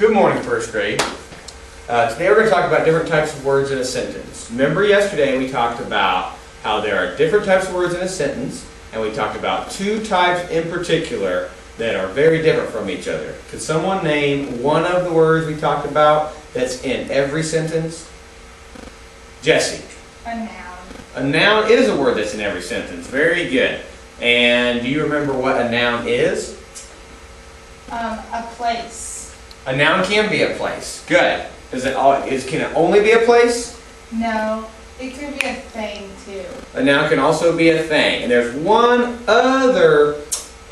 Good morning, first grade. Today we're going to talk about different types of words in a sentence. Remember yesterday we talked about how there are different types of words in a sentence, and we talked about two types in particular that are very different from each other. Could someone name one of the words we talked about that's in every sentence? Jesse. A noun. A noun is a word that's in every sentence. Very good. And do you remember what a noun is? A place. A noun can be a place. Good. Can it only be a place? No, it could be a thing too. A noun can also be a thing. And there's one other,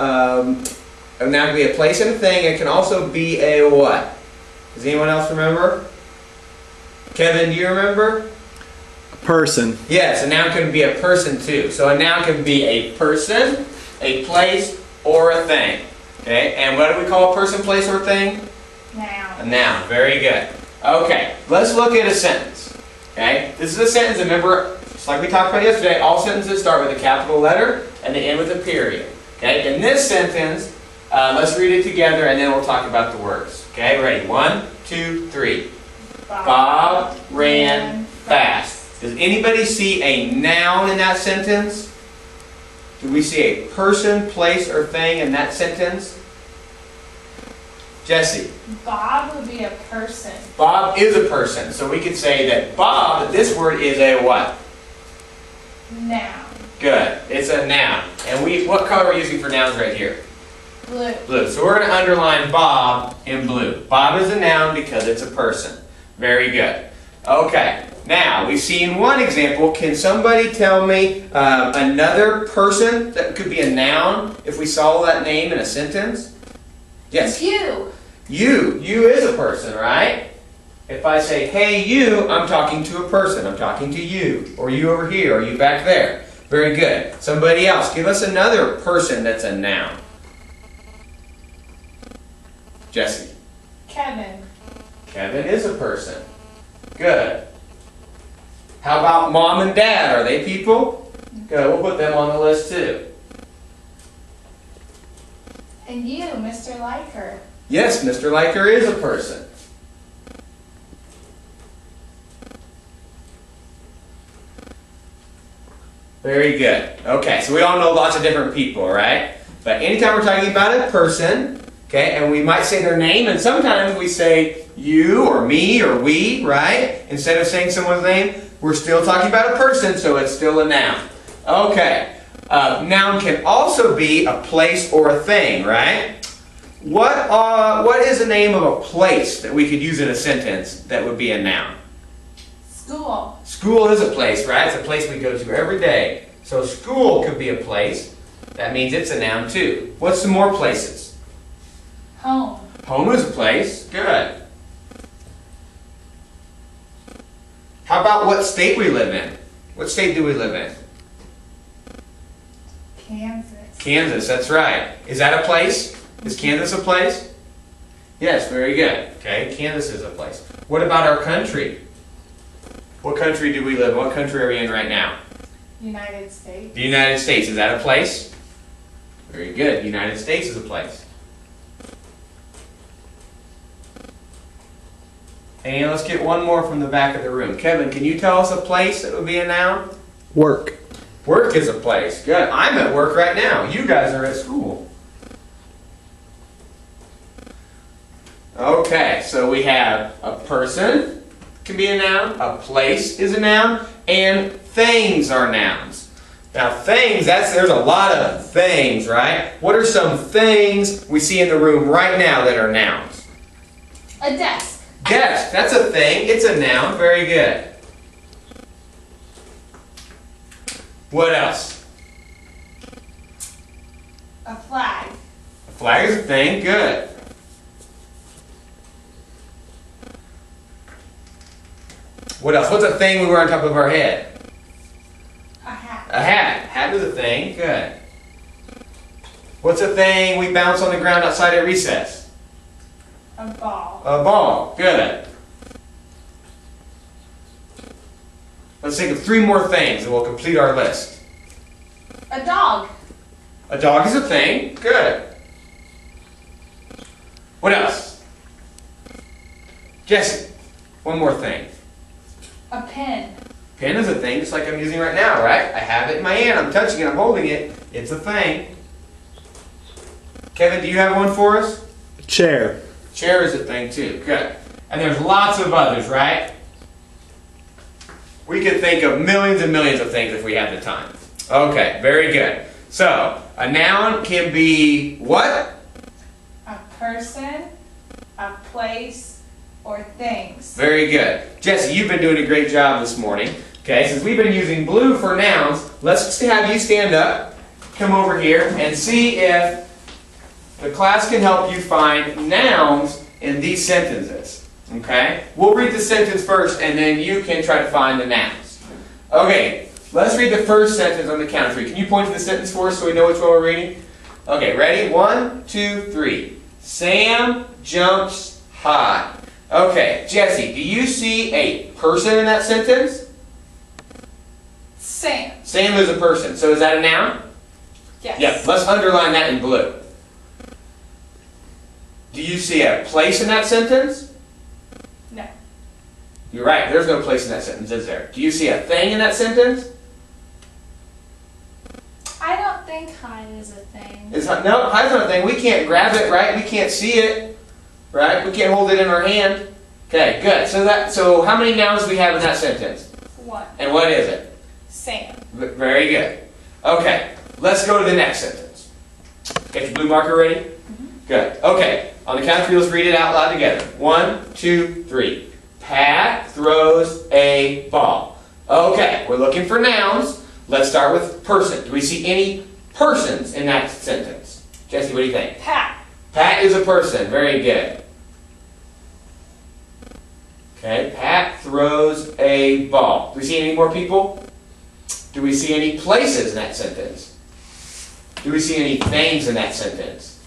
a noun can be a place and a thing. It can also be a what? Does anyone else remember? Kevin, do you remember? A person. Yes, a noun can be a person too. So a noun can be a person, a place, or a thing. Okay, and what do we call a person, place, or thing? Noun. A noun. Very good. Okay, let's look at a sentence. Okay, this is a sentence. Remember, just like we talked about yesterday, all sentences start with a capital letter and they end with a period. Okay, in this sentence, let's read it together and then we'll talk about the words. Okay, ready? 1, 2, 3. Bob ran fast. Does anybody see a noun in that sentence? Do we see a person, place, or thing in that sentence? Jesse. Bob would be a person. Bob is a person. So we could say that Bob, this word is a what? Noun. Good. It's a noun. And what color are we using for nouns right here? Blue. Blue. So we're going to underline Bob in blue. Bob is a noun because it's a person. Very good. Okay. Now, we've seen one example. Can somebody tell me another person that could be a noun if we saw that name in a sentence? Yes. You. You is a person, right? If I say, hey you, I'm talking to a person. I'm talking to you. Or you over here, or you back there. Very good. Somebody else, give us another person that's a noun. Jesse. Kevin. Kevin is a person. Good. How about mom and dad? Are they people? Good, we'll put them on the list too. And you, Mr. Leiker. Yes, Mr. Leiker is a person. Very good. Okay, so we all know lots of different people, right? But anytime we're talking about a person, okay, and we might say their name, and sometimes we say you or me or we, right? Instead of saying someone's name, we're still talking about a person, so it's still a noun. Okay. Noun can also be a place or a thing, right? What is the name of a place that we could use in a sentence that would be a noun? School. School is a place, right? It's a place we go to every day. So school could be a place. That means it's a noun too. What's some more places? Home. Home is a place. Good. How about what state we live in? What state do we live in? Kansas. Kansas, that's right. Is that a place? Is Kansas a place? Yes, very good. Okay, Kansas is a place. What about our country? What country do we live in? What country are we in right now? United States. The United States, is that a place? Very good. The United States is a place. And let's get one more from the back of the room. Kevin, can you tell us a place that would be a noun? Work. Work is a place. Good. I'm at work right now. You guys are at school. Okay, so we have a person can be a noun, a place is a noun, and things are nouns. Now things, there's a lot of things, right? What are some things we see in the room right now that are nouns? A desk. Desk, that's a thing. It's a noun. Very good. What else? A flag. A flag is a thing. Good. What else? What's a thing we wear on top of our head? A hat. A hat. Hat is a thing. Good. What's a thing we bounce on the ground outside at recess? A ball. A ball. Good. Let's think of 3 more things and we'll complete our list. A dog. A dog is a thing. Good. What else? Jesse, one more thing. A pen. Pen is a thing, just like I'm using right now, right? I have it in my hand. I'm touching it. I'm holding it. It's a thing. Kevin, do you have one for us? Chair. Chair is a thing too. Good. And there's lots of others, right? We could think of millions and millions of things if we had the time. Okay, very good. So, a noun can be what? A person, a place, or things. Very good. Jesse, you've been doing a great job this morning. Okay, since we've been using blue for nouns, let's just have you stand up, come over here, and see if the class can help you find nouns in these sentences. Okay? We'll read the sentence first, and then you can try to find the nouns. Okay, let's read the first sentence on the count of 3. Can you point to the sentence for us so we know which one we're reading? Okay, ready? 1, 2, 3. Sam jumps high. Okay, Jesse, do you see a person in that sentence? Sam. Sam is a person. So is that a noun? Yes. Yep. Let's underline that in blue. Do you see a place in that sentence? No. You're right. There's no place in that sentence, is there? Do you see a thing in that sentence? I don't think hide is a thing. No, hide's not a thing. We can't grab it, right? We can't see it, right? We can't hold it in our hand. Okay, good. So how many nouns do we have in that sentence? 1. And what is it? Sam. Very good. Okay, let's go to the next sentence. Got your blue marker ready? Good. Okay, on the count of 3, let's read it out loud together. 1, 2, 3. Pat throws a ball. Okay, we're looking for nouns. Let's start with person. Do we see any persons in that sentence? Jesse, what do you think? Pat. Pat is a person. Very good. Okay, Pat throws a ball. Do we see any more people? Do we see any places in that sentence? Do we see any things in that sentence?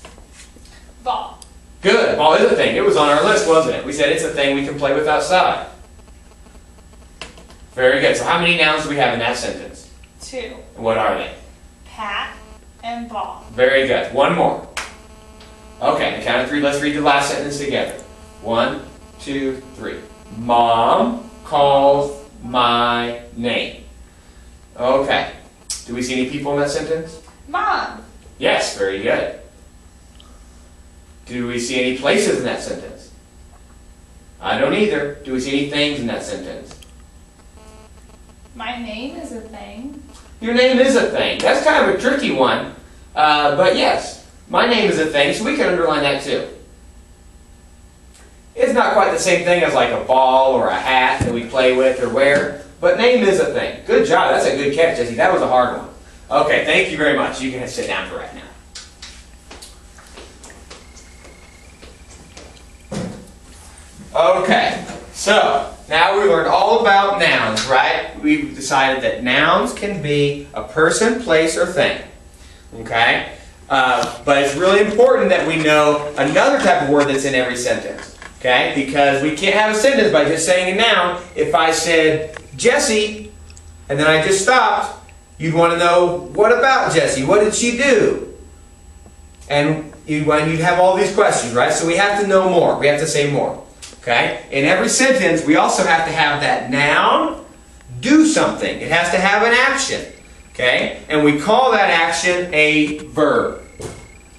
Ball. Good. Ball is a thing. It was on our list, wasn't it? We said it's a thing we can play with outside. Very good. So how many nouns do we have in that sentence? 2. And what are they? Pat and ball. Very good. One more. Okay, on the count of 3, let's read the last sentence together. 1, 2, 3. Mom calls my name. Okay. Do we see any people in that sentence? Mom. Yes, very good. Do we see any places in that sentence? I don't either. Do we see any things in that sentence? My name is a thing. Your name is a thing. That's kind of a tricky one. But yes, my name is a thing, so we can underline that too. It's not quite the same thing as like a ball or a hat that we play with or wear, but name is a thing. Good job. That's a good catch, Jesse. That was a hard one. Okay, thank you very much. You can sit down for right now. Okay, so now we learned all about nouns, right? We've decided that nouns can be a person, place, or thing. Okay? But it's really important that we know another type of word that's in every sentence. Okay? Because we can't have a sentence by just saying a noun. If I said Jessie, and then I just stopped, you'd want to know, what about Jessie? What did she do? And you'd have all these questions, right? So we have to know more. We have to say more. Okay? In every sentence, we also have to have that noun do something. It has to have an action. Okay? And we call that action a verb.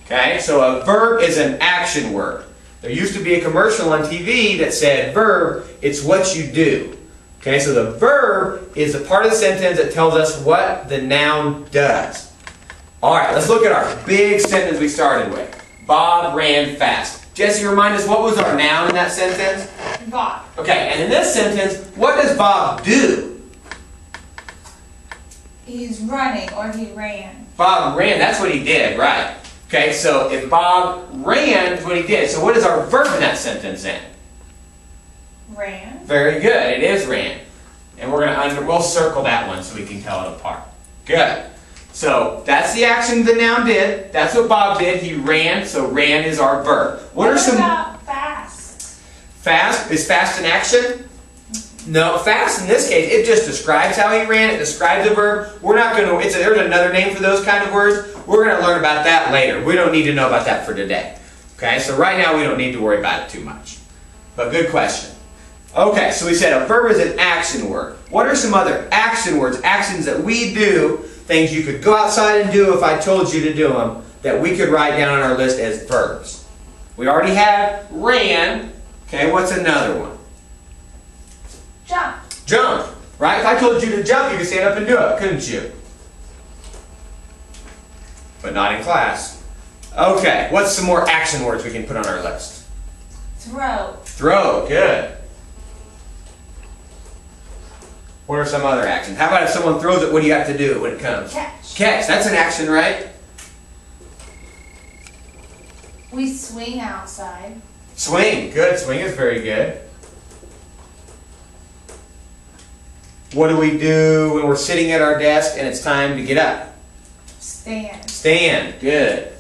Okay? So a verb is an action word. There used to be a commercial on TV that said, verb, it's what you do. Okay? So the verb is a part of the sentence that tells us what the noun does. Alright, let's look at our big sentence we started with. Bob ran fast. Jesse, remind us, what was our noun in that sentence? Bob. Okay, and in this sentence, what does Bob do? He's running, or he ran. Bob ran, that's what he did, right. Okay, so if Bob ran, that's what he did. So what is our verb in that sentence then? Ran. Very good, it is ran. And we'll circle that one so we can tell it apart. Good. So that's the action the noun did. That's what Bob did. He ran, so ran is our verb. What are some... about fast? Fast? Is fast an action? No, fast in this case, it just describes how he ran. It describes a verb. We're not going to... There's another name for those kind of words. We're going to learn about that later. We don't need to know about that for today. Okay, so right now we don't need to worry about it too much. But good question. Okay, so we said a verb is an action word. What are some other action words, actions that we do, things you could go outside and do if I told you to do them, that we could write down on our list as verbs? We already have ran. Okay, what's another one? Jump. Jump. Right? If I told you to jump, you could stand up and do it, couldn't you? But not in class. Okay, what's some more action words we can put on our list? Throw. Throw, good. What are some other actions? How about if someone throws it, what do you have to do when it comes? Catch. Catch, that's an action, right? We swing outside. Swing, good. Swing is very good. What do we do when we're sitting at our desk and it's time to get up? Stand. Stand, good.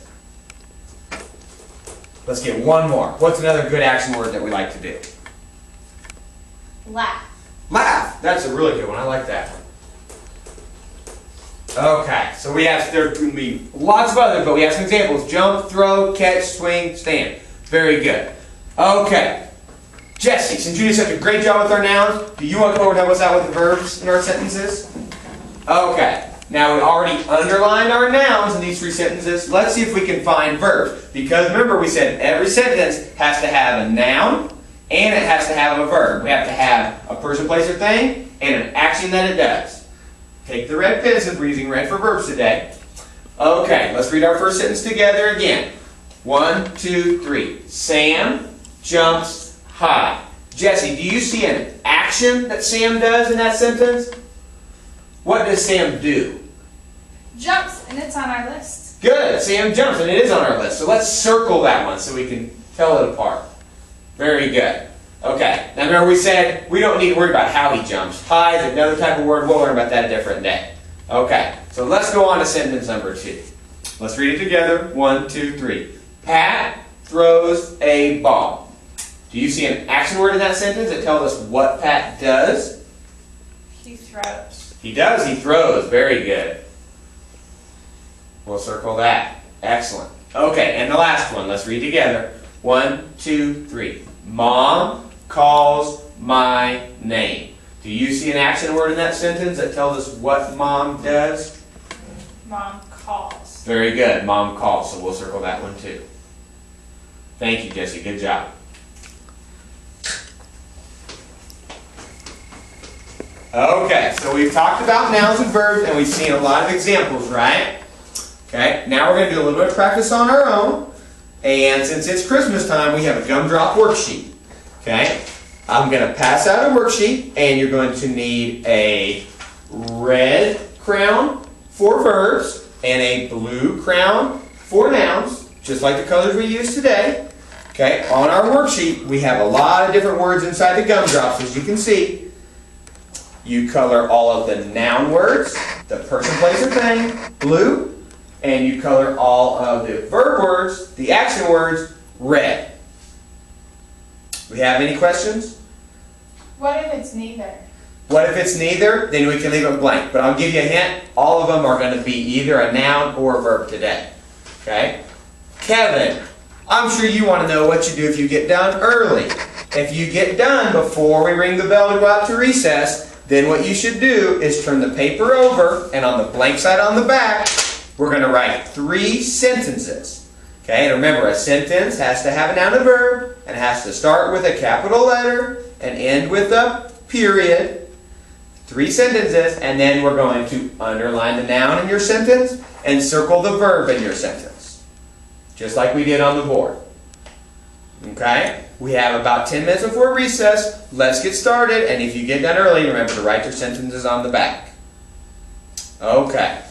Let's get one more. What's another good action word that we like to do? Laugh. Laugh. That's a really good one. I like that one. Okay, so we have, there's going to be lots of others, but we have some examples. Jump, throw, catch, swing, stand. Very good. Okay. Jesse, since you did such a great job with our nouns, do you want to go over and help us out with the verbs in our sentences? Okay. Now we already underlined our nouns in these three sentences. Let's see if we can find verbs. Because remember we said every sentence has to have a noun and it has to have a verb. We have to have a person, place, or thing and an action that it does. Take the red pen since we're using red for verbs today. Okay, let's read our first sentence together again. 1, 2, 3. Sam jumps high. Jesse, do you see an action that Sam does in that sentence? What does Sam do? Jumps, and it's on our list. Good. Sam jumps, and it is on our list. So let's circle that one so we can tell it apart. Very good. Okay. Now remember we said we don't need to worry about how he jumps. High is another type of word. We'll learn about that a different day. Okay. So let's go on to sentence number 2. Let's read it together. 1, 2, 3. Pat throws a ball. Do you see an action word in that sentence that tells us what Pat does? He throws. He does. He throws. Very good. We'll circle that. Excellent. Okay, and the last one. Let's read together. 1, 2, 3. Mom calls my name. Do you see an action word in that sentence that tells us what Mom does? Mom calls. Very good. Mom calls. So we'll circle that one too. Thank you, Jesse. Good job. Okay, so we've talked about nouns and verbs and we've seen a lot of examples, right? Okay, now we're going to do a little bit of practice on our own. And since it's Christmas time, we have a gumdrop worksheet. Okay, I'm going to pass out a worksheet and you're going to need a red crayon for verbs and a blue crayon for nouns, just like the colors we used today. Okay, on our worksheet, we have a lot of different words inside the gumdrops, as you can see. You color all of the noun words, the person, place, or thing, blue, and you color all of the verb words, the action words, red. We have any questions? What if it's neither? What if it's neither? Then we can leave it blank. But I'll give you a hint. All of them are going to be either a noun or a verb today. Okay? Kevin, I'm sure you want to know what you do if you get done early. If you get done before we ring the bell to go out to recess, then what you should do is turn the paper over, and on the blank side on the back, we're going to write 3 sentences. Okay, and remember, a sentence has to have a noun and verb, and has to start with a capital letter, and end with a period. 3 sentences, and then we're going to underline the noun in your sentence, and circle the verb in your sentence. Just like we did on the board. Okay? We have about 10 minutes before recess. Let's get started, and if you get done early, remember to write your sentences on the back. Okay.